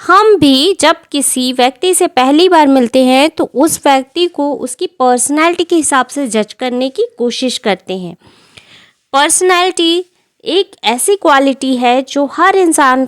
हम भी जब किसी व्यक्ति से पहली बार मिलते हैं तो उस व्यक्ति को उसकी पर्सनैलिटी के हिसाब से जज करने की कोशिश करते हैं। पर्सनैलिटी एक ऐसी क्वालिटी है जो हर इंसान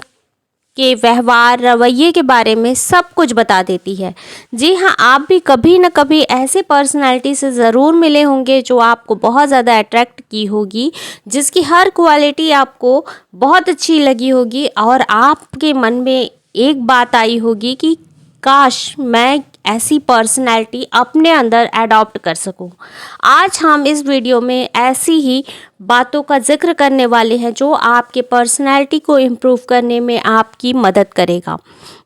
के व्यवहार रवैये के बारे में सब कुछ बता देती है। जी हाँ, आप भी कभी न कभी ऐसे पर्सनैलिटी से ज़रूर मिले होंगे जो आपको बहुत ज़्यादा अट्रैक्ट की होगी, जिसकी हर क्वालिटी आपको बहुत अच्छी लगी होगी और आपके मन में एक बात आई होगी कि काश मैं ऐसी पर्सनैलिटी अपने अंदर अडॉप्ट कर सकूं। आज हम इस वीडियो में ऐसी ही बातों का जिक्र करने वाले हैं जो आपके पर्सनैलिटी को इम्प्रूव करने में आपकी मदद करेगा।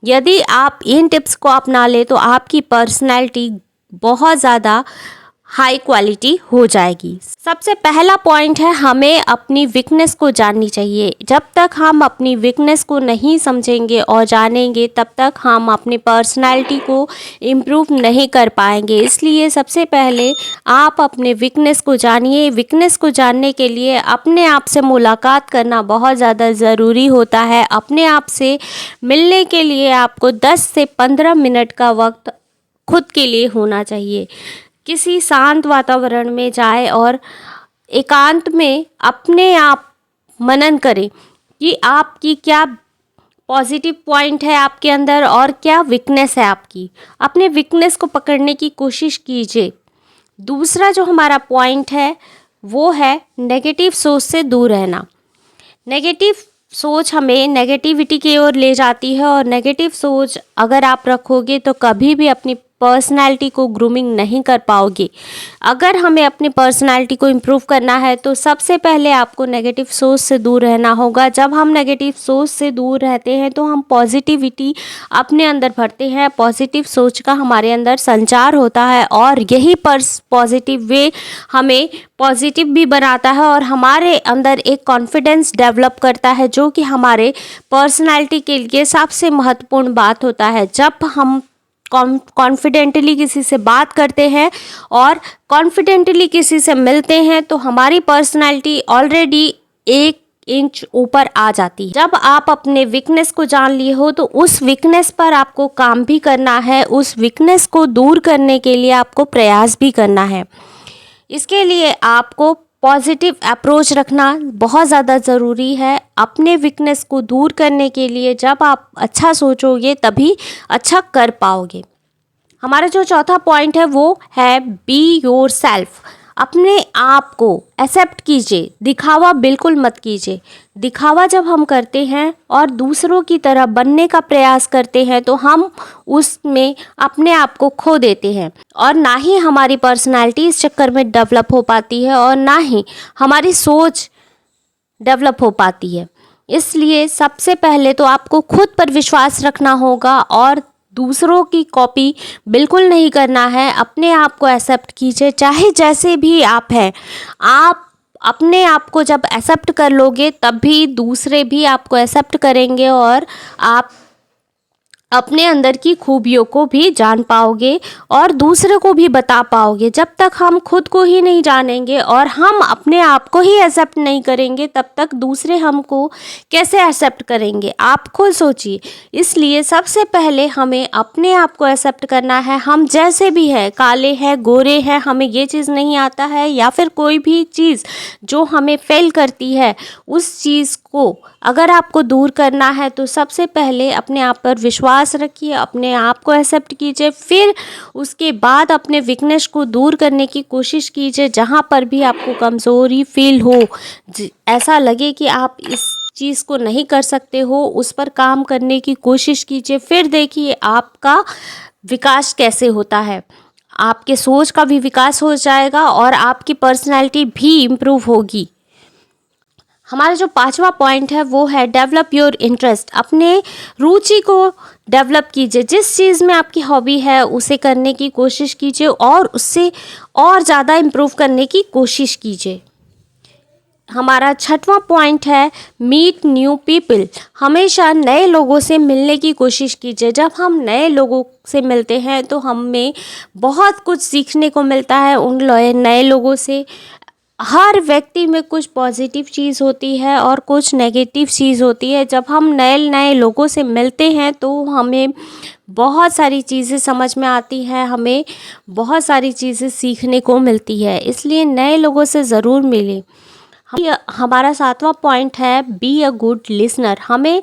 यदि आप इन टिप्स को अपना ले तो आपकी पर्सनैलिटी बहुत ज़्यादा हाई क्वालिटी हो जाएगी। सबसे पहला पॉइंट है, हमें अपनी वीकनेस को जाननी चाहिए। जब तक हम अपनी वीकनेस को नहीं समझेंगे और जानेंगे तब तक हम अपनी पर्सनैलिटी को इम्प्रूव नहीं कर पाएंगे। इसलिए सबसे पहले आप अपने वीकनेस को जानिए। वीकनेस को जानने के लिए अपने आप से मुलाकात करना बहुत ज़्यादा ज़रूरी होता है। अपने आप से मिलने के लिए आपको 10 से 15 मिनट का वक्त खुद के लिए होना चाहिए। किसी शांत वातावरण में जाएं और एकांत में अपने आप मनन करें कि आपकी क्या पॉजिटिव पॉइंट है आपके अंदर और क्या वीकनेस है आपकी। अपने वीकनेस को पकड़ने की कोशिश कीजिए। दूसरा जो हमारा पॉइंट है वो है नेगेटिव सोच से दूर रहना। नेगेटिव सोच हमें नेगेटिविटी की ओर ले जाती है और नेगेटिव सोच अगर आप रखोगे तो कभी भी अपनी पर्सनैलिटी को ग्रूमिंग नहीं कर पाओगे। अगर हमें अपनी पर्सनैलिटी को इम्प्रूव करना है तो सबसे पहले आपको नेगेटिव सोच से दूर रहना होगा। जब हम नेगेटिव सोच से दूर रहते हैं तो हम पॉजिटिविटी अपने अंदर भरते हैं। पॉजिटिव सोच का हमारे अंदर संचार होता है और यही पॉजिटिव वे हमें पॉजिटिव भी बनाता है और हमारे अंदर एक कॉन्फिडेंस डेवलप करता है, जो कि हमारे पर्सनैलिटी के लिए सबसे महत्वपूर्ण बात होता है। जब हम कॉन्फिडेंटली किसी से बात करते हैं और कॉन्फिडेंटली किसी से मिलते हैं तो हमारी पर्सनैलिटी ऑलरेडी 1 इंच ऊपर आ जाती है। जब आप अपने वीकनेस को जान लिए हो तो उस वीकनेस पर आपको काम भी करना है। उस वीकनेस को दूर करने के लिए आपको प्रयास भी करना है। इसके लिए आपको पॉजिटिव अप्रोच रखना बहुत ज़्यादा ज़रूरी है। अपने वीकनेस को दूर करने के लिए जब आप अच्छा सोचोगे तभी अच्छा कर पाओगे। हमारा जो चौथा पॉइंट है वो है बी योर सेल्फ। अपने आप को एक्सेप्ट कीजिए, दिखावा बिल्कुल मत कीजिए। दिखावा जब हम करते हैं और दूसरों की तरह बनने का प्रयास करते हैं तो हम उसमें अपने आप को खो देते हैं और ना ही हमारी पर्सनैलिटी इस चक्कर में डेवलप हो पाती है और ना ही हमारी सोच डेवलप हो पाती है। इसलिए सबसे पहले तो आपको खुद पर विश्वास रखना होगा और दूसरों की कॉपी बिल्कुल नहीं करना है। अपने आप को एक्सेप्ट कीजिए, चाहे जैसे भी आप हैं। आप अपने आप को जब एक्सेप्ट कर लोगे तभी दूसरे भी आपको एक्सेप्ट करेंगे और आप अपने अंदर की खूबियों को भी जान पाओगे और दूसरे को भी बता पाओगे। जब तक हम खुद को ही नहीं जानेंगे और हम अपने आप को ही एक्सेप्ट नहीं करेंगे तब तक दूसरे हमको कैसे एक्सेप्ट करेंगे, आप खुद सोचिए। इसलिए सबसे पहले हमें अपने आप को एक्सेप्ट करना है। हम जैसे भी हैं, काले हैं, गोरे हैं, हमें ये चीज़ नहीं आता है या फिर कोई भी चीज़ जो हमें फेल करती है, उस चीज़ को अगर आपको दूर करना है तो सबसे पहले अपने आप पर विश्वास रखिए, अपने आप को एक्सेप्ट कीजिए। फिर उसके बाद अपने वीकनेस को दूर करने की कोशिश कीजिए। जहाँ पर भी आपको कमज़ोरी फील हो, ऐसा लगे कि आप इस चीज़ को नहीं कर सकते हो, उस पर काम करने की कोशिश कीजिए। फिर देखिए आपका विकास कैसे होता है। आपके सोच का भी विकास हो जाएगा और आपकी पर्सनैलिटी भी इम्प्रूव होगी। हमारा जो 5वां पॉइंट है वो है डेवलप योर इंटरेस्ट। अपने रुचि को डेवलप कीजिए। जिस चीज़ में आपकी हॉबी है उसे करने की कोशिश कीजिए और उससे और ज़्यादा इम्प्रूव करने की कोशिश कीजिए। हमारा 6वां पॉइंट है मीट न्यू पीपल। हमेशा नए लोगों से मिलने की कोशिश कीजिए। जब हम नए लोगों से मिलते हैं तो हमें बहुत कुछ सीखने को मिलता है उन नए लोगों से। हर व्यक्ति में कुछ पॉजिटिव चीज़ होती है और कुछ नेगेटिव चीज़ होती है। जब हम नए नए लोगों से मिलते हैं तो हमें बहुत सारी चीज़ें समझ में आती हैं, हमें बहुत सारी चीज़ें सीखने को मिलती है, इसलिए नए लोगों से ज़रूर मिलें। हमारा 7वां पॉइंट है बी अ गुड लिसनर। हमें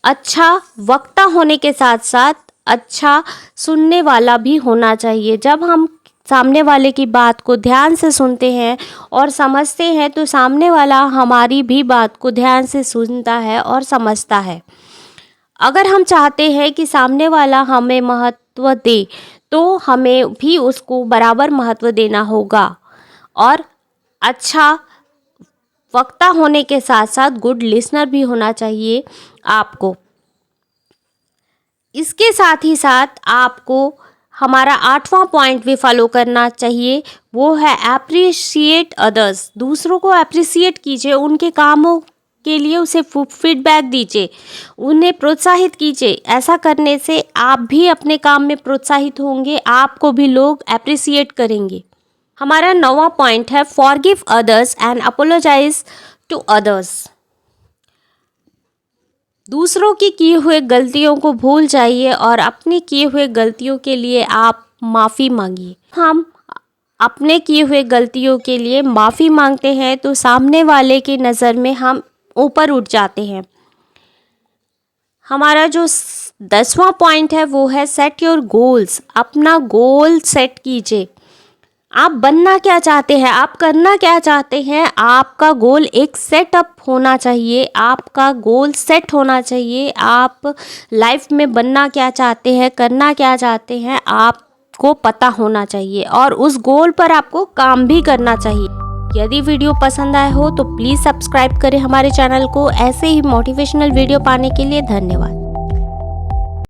अच्छा वक्ता होने के साथ साथ अच्छा सुनने वाला भी होना चाहिए। जब हम सामने वाले की बात को ध्यान से सुनते हैं और समझते हैं तो सामने वाला हमारी भी बात को ध्यान से सुनता है और समझता है। अगर हम चाहते हैं कि सामने वाला हमें महत्व दे तो हमें भी उसको बराबर महत्व देना होगा और अच्छा वक्ता होने के साथ साथ गुड लिसनर भी होना चाहिए आपको। इसके साथ ही साथ आपको हमारा 8वां पॉइंट भी फॉलो करना चाहिए, वो है एप्रिशिएट अदर्स। दूसरों को एप्रिशिएट कीजिए, उनके कामों के लिए उसे फीडबैक दीजिए, उन्हें प्रोत्साहित कीजिए। ऐसा करने से आप भी अपने काम में प्रोत्साहित होंगे, आपको भी लोग एप्रिशिएट करेंगे। हमारा 9वां पॉइंट है forgive others and apologise to others. दूसरों की किए हुए गलतियों को भूल जाइए और अपनी किए हुए गलतियों के लिए आप माफ़ी मांगिए। हम अपने किए हुए गलतियों के लिए माफ़ी मांगते हैं तो सामने वाले की नज़र में हम ऊपर उठ जाते हैं। हमारा जो 10वां पॉइंट है वो है सेट योर गोल्स। अपना गोल सेट कीजिए। आप बनना क्या चाहते हैं, आप करना क्या चाहते हैं, आपका गोल एक सेटअप होना चाहिए, आपका गोल सेट होना चाहिए। आप लाइफ में बनना क्या चाहते हैं, करना क्या चाहते हैं, आपको पता होना चाहिए और उस गोल पर आपको काम भी करना चाहिए। यदि वीडियो पसंद आए हो तो प्लीज़ सब्सक्राइब करें हमारे चैनल को। ऐसे ही मोटिवेशनल वीडियो पाने के लिए धन्यवाद।